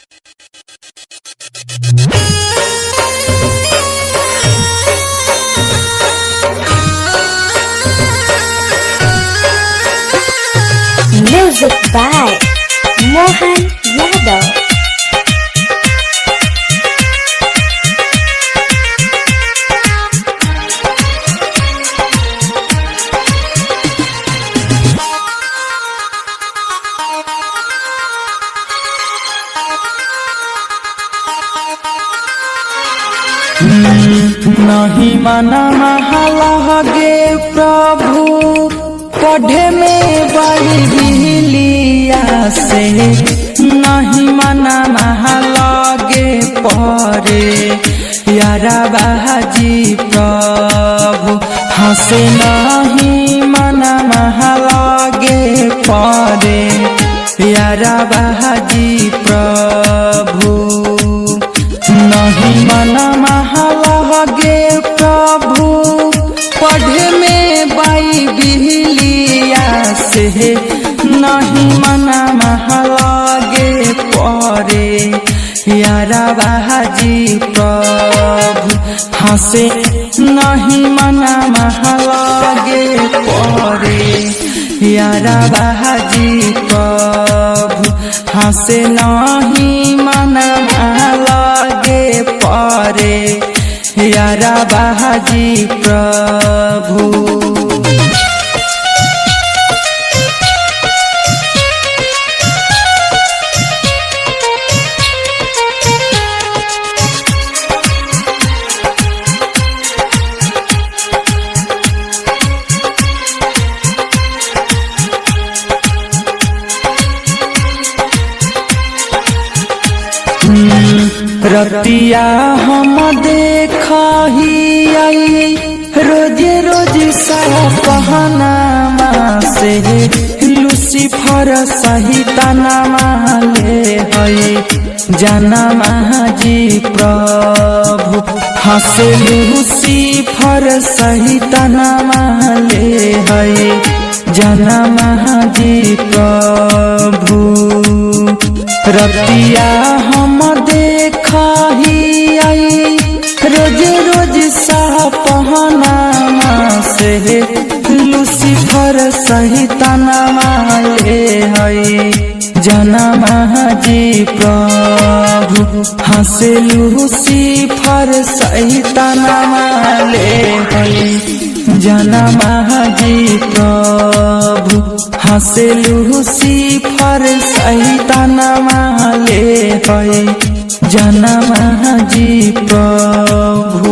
Music by Mohan Yadav. नहीं मना महला गे प्रभु पढ़े में बड़ी बिलिया से नहीं मना महला गे परे यारा बाजी प्रभु हंसे नहीं मना महला गे परे यारा बाजी प्रभु नहीं मना महला गे प्रभु पढ़े में बाई बिलिया से नहीं मना महला गे परे यारा बाजी प्रभु हंसे नहीं मना महला गे परे यारा बाजी प्रभु हंसे नहीं मना महला गे परे यारा बाजी प्रभु। रतिया हम देखही आई रोज रोज सपना से लूसीफर सहित नामा ले हई जाना जी प्रभु हंसे लूसीफर सहित नामा ले हई जाना जी प्रभु। रतिया हम देखही आई रोज रोज सपना से लूसीफर सहित नामा ले हई जाना जी प्रभु हंसे लूसीफर सहित नामा ले हई जाना जी प्रभु हंसे लूसीफर सहित नामा ले हई जाना जी प्रभु।